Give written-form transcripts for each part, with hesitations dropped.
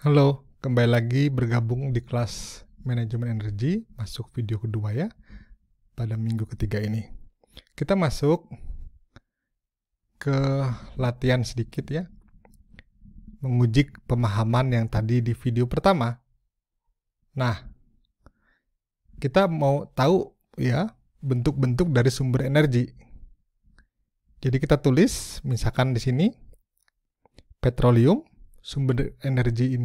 Halo, kembali lagi bergabung di kelas manajemen energi, masuk video kedua ya, pada minggu ketiga ini. Kita masuk ke latihan sedikit ya, menguji pemahaman yang tadi di video pertama. Nah, kita mau tahu ya, bentuk-bentuk dari sumber energi. Jadi kita tulis, misalkan di sini, petroleum, sumber energi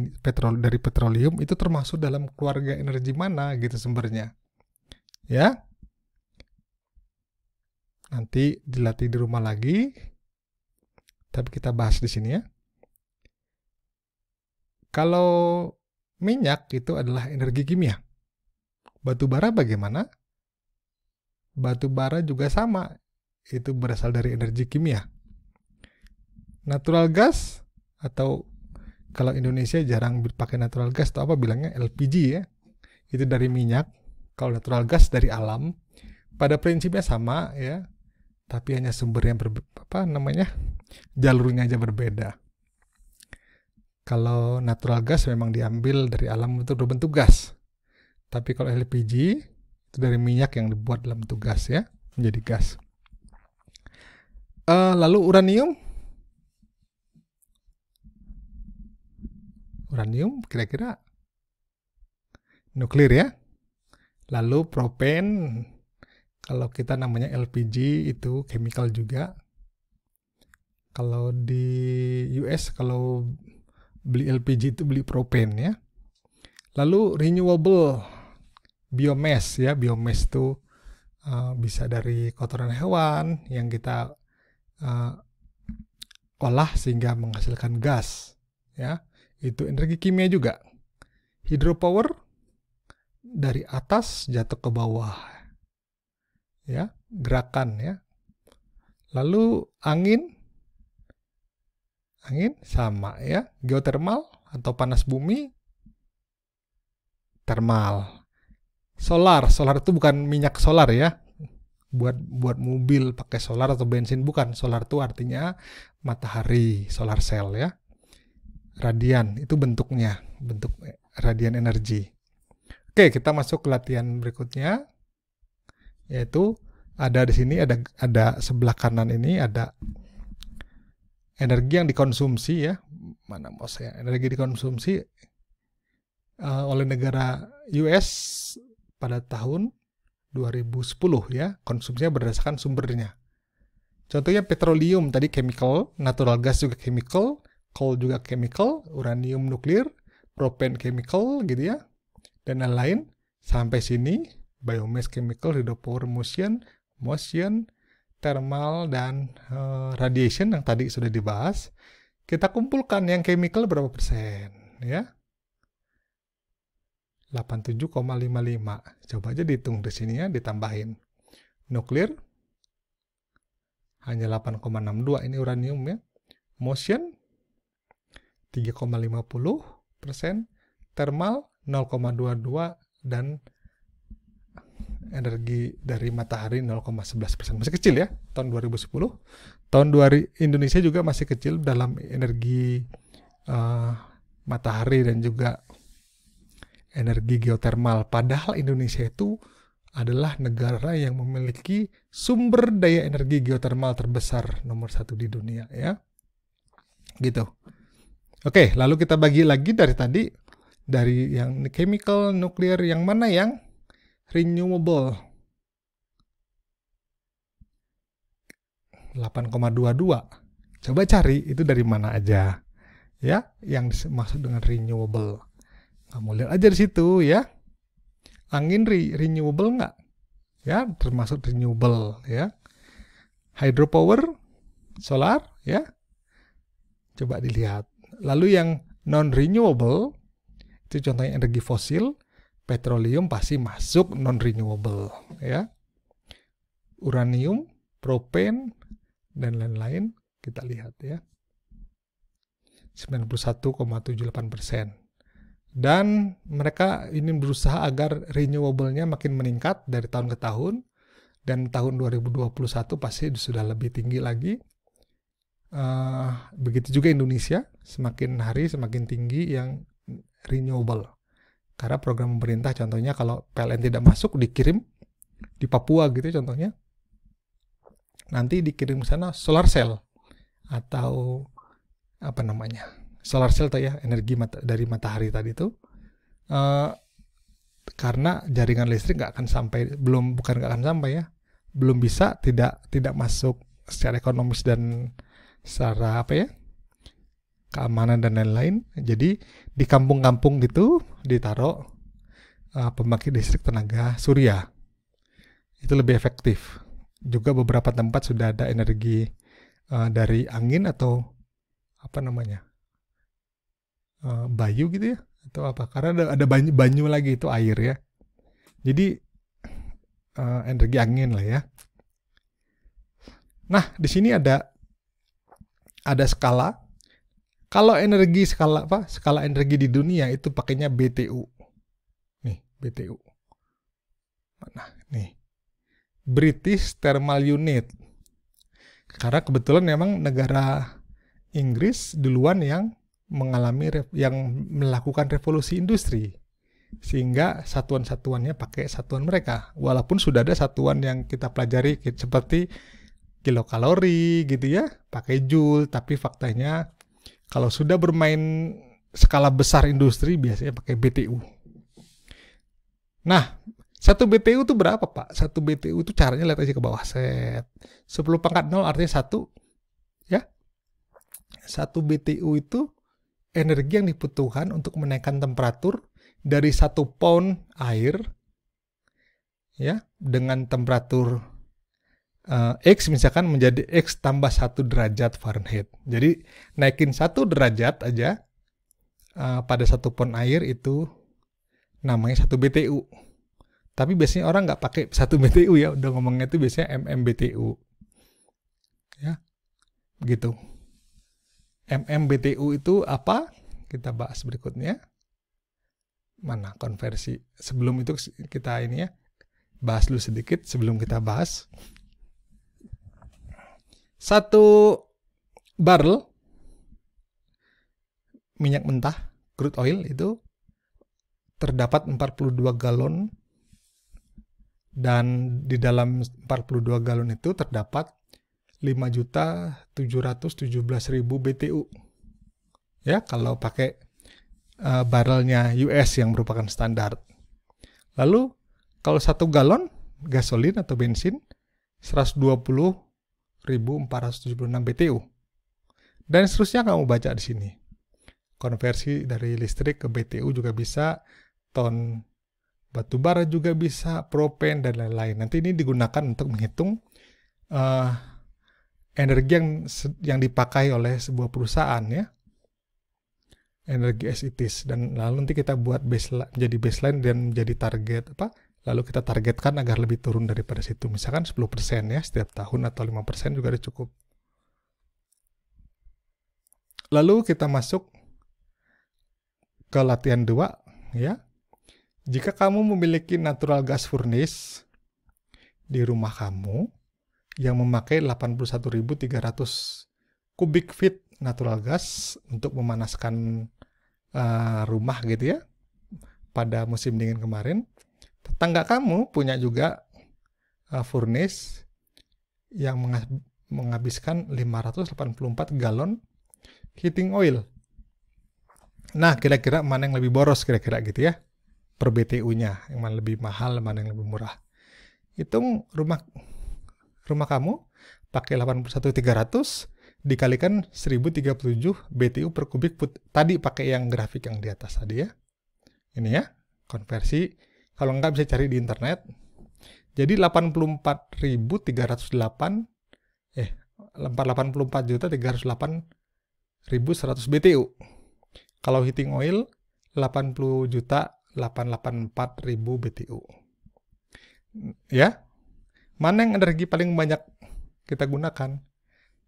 dari petroleum itu termasuk dalam keluarga energi mana gitu sumbernya. Ya. Nanti dilatih di rumah lagi. Tapi kita bahas di sini ya. Kalau minyak itu adalah energi kimia. Batu bara bagaimana? Batu bara juga sama. Itu berasal dari energi kimia. Natural gas atau kalau Indonesia jarang pakai natural gas atau apa bilangnya LPG ya. Itu dari minyak. Kalau natural gas dari alam. Pada prinsipnya sama ya. Tapi hanya sumbernya jalurnya aja berbeda. Kalau natural gas memang diambil dari alam untuk berbentuk gas. Tapi kalau LPG itu dari minyak yang dibuat dalam bentuk gas ya, menjadi gas. Lalu uranium. Uranium kira-kira nuklir ya. Lalu propen, kalau kita namanya LPG itu chemical juga. Kalau di US kalau beli LPG itu beli propen ya. Lalu renewable biomass ya. Biomass itu bisa dari kotoran hewan yang kita olah sehingga menghasilkan gas ya. Itu energi kimia juga. Hydropower dari atas jatuh ke bawah ya, gerakan ya. Lalu angin sama ya. Geothermal atau panas bumi, thermal. Solar itu bukan minyak solar ya, buat mobil pakai solar atau bensin, bukan. Solar itu artinya matahari, solar cell ya. Radian itu bentuknya, bentuk radian energi. Oke, kita masuk ke latihan berikutnya, yaitu ada di sini ada sebelah kanan ini ada energi yang dikonsumsi ya. Mana mau saya? Energi dikonsumsi oleh negara US pada tahun 2010 ya. Konsumsinya berdasarkan sumbernya. Contohnya petroleum tadi chemical, natural gas juga chemical, coal juga chemical, uranium nuklir, propen chemical gitu ya. Dan lain-lain. Sampai sini biomass chemical, hydropower motion, thermal, dan radiation yang tadi sudah dibahas. Kita kumpulkan yang chemical berapa persen ya? 87,55. Coba aja dihitung di sini ya, ditambahin. Nuklir hanya 8,62, ini uranium ya. Motion 3,50%, thermal 0,22, dan energi dari matahari 0,11%. Masih kecil ya, tahun 2010. Tahun Indonesia juga masih kecil dalam energi matahari dan juga energi geothermal. Padahal Indonesia itu adalah negara yang memiliki sumber daya energi geothermal terbesar nomor 1 di dunia ya. Gitu. Oke, lalu kita bagi lagi dari tadi, dari yang chemical, nuklir, yang mana yang renewable? 8,22. Coba cari itu dari mana aja ya yang dimaksud dengan renewable. Kamu lihat aja di situ ya. Angin renewable nggak? Ya, termasuk renewable ya. Hydropower, solar ya. Coba dilihat. Lalu yang non-renewable, itu contohnya energi fosil, petroleum pasti masuk non-renewable ya. Uranium, propen, dan lain-lain kita lihat ya. 91,78%. Dan mereka ini berusaha agar renewable-nya makin meningkat dari tahun ke tahun. Dan tahun 2021 pasti sudah lebih tinggi lagi. Begitu juga Indonesia, semakin hari semakin tinggi yang renewable. Karena program pemerintah contohnya kalau PLN tidak masuk dikirim di Papua gitu contohnya. Nanti dikirim ke sana solar cell atau apa namanya? Solar cell tuh ya, energi dari matahari tadi itu. Karena jaringan listrik nggak akan sampai, bukan nggak akan sampai ya, belum bisa, tidak masuk secara ekonomis dan secara apa ya, keamanan dan lain-lain. Jadi di kampung-kampung gitu ditaruh pembangkit listrik tenaga surya. Itu lebih efektif. Juga beberapa tempat sudah ada energi dari angin atau apa namanya, bayu gitu ya, atau apa, karena ada banyu lagi, itu air ya. Jadi energi angin lah ya. Nah, di sini ada skala. Kalau skala energi di dunia itu pakainya BTU. Nih, BTU. Mana? Nih. British Thermal Unit. Karena kebetulan memang negara Inggris duluan yang melakukan revolusi industri, sehingga satuan-satuannya pakai satuan mereka. Walaupun sudah ada satuan yang kita pelajari seperti kilokalori gitu ya, pakai joule, tapi faktanya kalau sudah bermain skala besar industri biasanya pakai BTU. Nah, 1 BTU itu berapa, Pak? 1 BTU itu caranya lihat aja ke bawah, set. 10 pangkat 0 artinya 1 ya. 1 BTU itu energi yang dibutuhkan untuk menaikkan temperatur dari 1 pound air ya dengan temperatur X misalkan menjadi X tambah 1 derajat Fahrenheit. Jadi naikin 1 derajat aja pada 1 pound air itu namanya 1 BTU. Tapi biasanya orang nggak pakai 1 BTU ya, udah ngomongnya itu biasanya MMBTU. Ya, begitu. MMBTU itu apa? Kita bahas berikutnya. Mana konversi? Sebelum itu kita ini ya, bahas dulu sedikit sebelum kita bahas. 1 barrel minyak mentah, crude oil itu terdapat 42 galon, dan di dalam 42 galon itu terdapat 5.717.000 BTU. Ya, kalau pakai barrelnya US yang merupakan standar. Lalu kalau 1 galon gasolin atau bensin 120.476 BTU. Dan seterusnya kamu baca di sini. Konversi dari listrik ke BTU juga bisa, ton batu bara juga bisa, propen dan lain-lain. Nanti ini digunakan untuk menghitung energi yang dipakai oleh sebuah perusahaan ya. Energi as it is, dan lalu nanti kita buat menjadi baseline dan menjadi target apa? Lalu kita targetkan agar lebih turun daripada situ. Misalkan 10% ya setiap tahun atau 5% juga udah cukup. Lalu kita masuk ke latihan 2 ya. Jika kamu memiliki natural gas furnace di rumah kamu yang memakai 81.300 kubik feet natural gas untuk memanaskan rumah gitu ya pada musim dingin kemarin, tetangga kamu punya juga furnace yang menghabiskan 584 galon heating oil. Nah, kira-kira mana yang lebih boros kira-kira gitu ya per BTU-nya, yang mana lebih mahal, mana yang lebih murah. Hitung rumah kamu pakai 81.300 dikalikan 1037 BTU per kubik foot. Tadi pakai yang grafik yang di atas tadi ya. Ini ya, konversi. Kalau nggak bisa cari di internet. Jadi 84.308 84.308.100 BTU. Kalau heating oil 80.884.000 BTU. Ya. Mana yang energi paling banyak kita gunakan?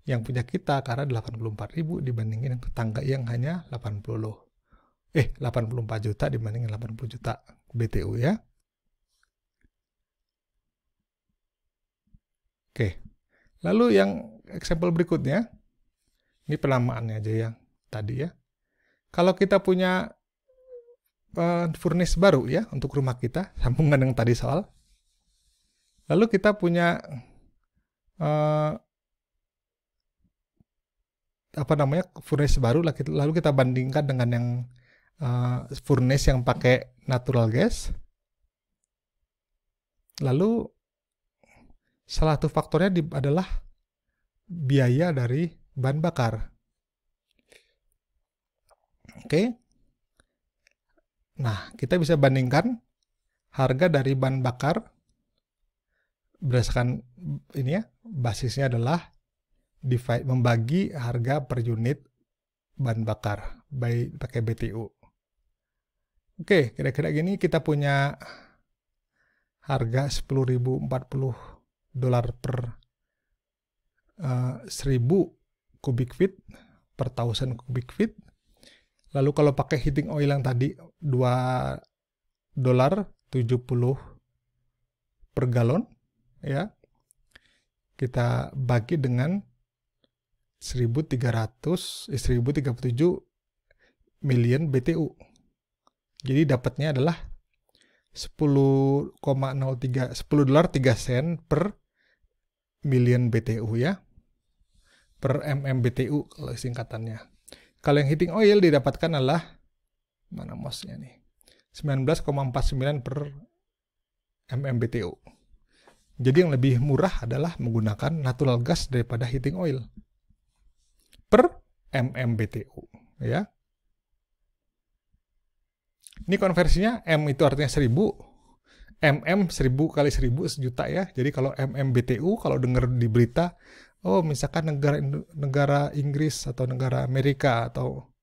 Yang punya kita, karena 84.000 dibandingin tetangga yang hanya 84 juta dibandingin 80 juta BTU ya. Oke. Lalu yang example berikutnya, ini penamaannya aja yang tadi ya. Kalau kita punya furnace baru ya untuk rumah kita, sambungan yang tadi soal. Lalu kita punya furnace baru, lalu kita bandingkan dengan yang furnace yang pakai natural gas. Lalu salah satu faktornya adalah biaya dari bahan bakar. Oke. Nah, kita bisa bandingkan harga dari bahan bakar berdasarkan ini ya, basisnya adalah membagi harga per unit bahan bakar pakai BTU. Oke, kira-kira gini kita punya harga $10.040 per 1.000 cubic feet per 1.000 cubic feet. Lalu kalau pakai heating oil yang tadi $2.70 per galon ya, kita bagi dengan 1.037 million BTU. Jadi dapatnya adalah $10.03 per million BTU ya, per MMBTU kalau singkatannya. Kalau yang heating oil didapatkan adalah, mana mouse-nya nih, 19,49 per MMBTU. Jadi yang lebih murah adalah menggunakan natural gas daripada heating oil per MMBTU ya. Ini konversinya, M itu artinya 1000, MM 1000 kali 1000 sejuta ya. Jadi kalau MMBTU, kalau dengar di berita, oh misalkan negara Inggris atau negara Amerika atau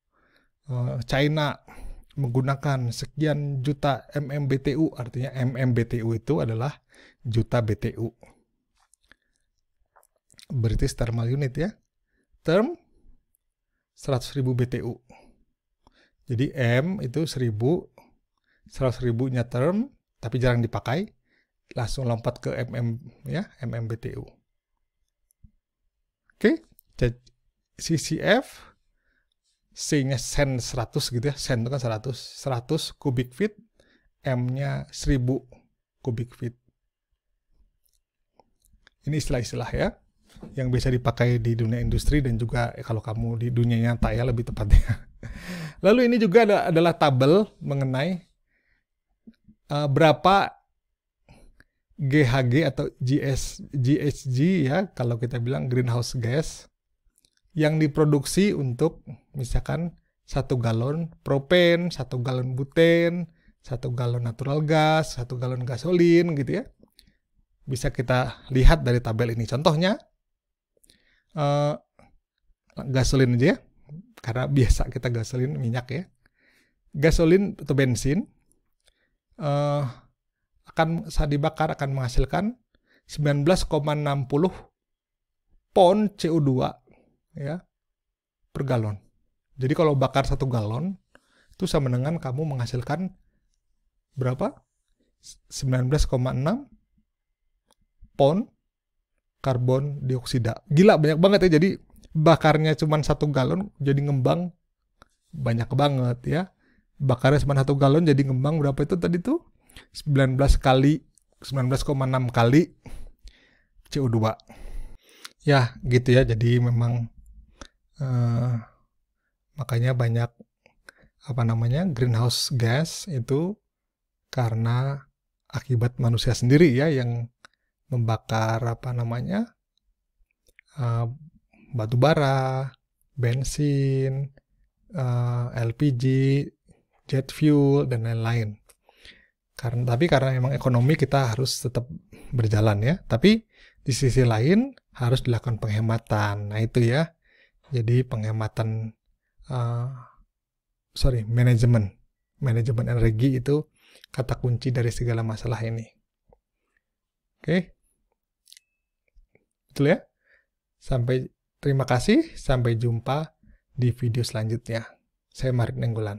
China menggunakan sekian juta MMBTU, artinya MMBTU itu adalah juta BTU. British Thermal Unit ya. Term 100.000 BTU. Jadi M itu 1000, 100.000-nya term, tapi jarang dipakai, langsung lompat ke MM ya, MMBTU. Oke, CCF, C-nya sen 100 gitu ya, sen itu kan 100 cubic feet, M-nya 1000 cubic feet. Ini istilah-istilah ya, yang bisa dipakai di dunia industri dan juga kalau kamu di dunia nyata ya lebih tepatnya. Lalu ini juga adalah tabel mengenai berapa GHG atau GHG ya, kalau kita bilang greenhouse gas yang diproduksi untuk misalkan 1 galon propen, 1 galon buten, 1 galon natural gas, 1 galon gasolin gitu ya. Bisa kita lihat dari tabel ini. Contohnya gasolin aja ya, karena biasa kita gasolin minyak ya. Gasolin atau bensin akan saat dibakar akan menghasilkan 19,60 pon CO2 ya per galon. Jadi kalau bakar 1 galon itu sama dengan kamu menghasilkan berapa? 19,6 pon karbon dioksida. Gila, banyak banget ya. Jadi bakarnya cuma 1 galon jadi ngembang banyak banget ya. Bakarnya cuma 1 galon jadi ngembang berapa itu tadi tuh? 19,6 kali CO2. Ya, gitu ya. Jadi memang makanya banyak greenhouse gas itu karena akibat manusia sendiri ya yang membakar batu bara, bensin, LPG, jet fuel dan lain-lain. Tapi karena memang ekonomi kita harus tetap berjalan ya. Tapi di sisi lain harus dilakukan penghematan. Nah itu ya. Jadi penghematan manajemen energi itu kata kunci dari segala masalah ini. Oke. Betul ya? Terima kasih, sampai jumpa di video selanjutnya. Saya Marik Nenggolan.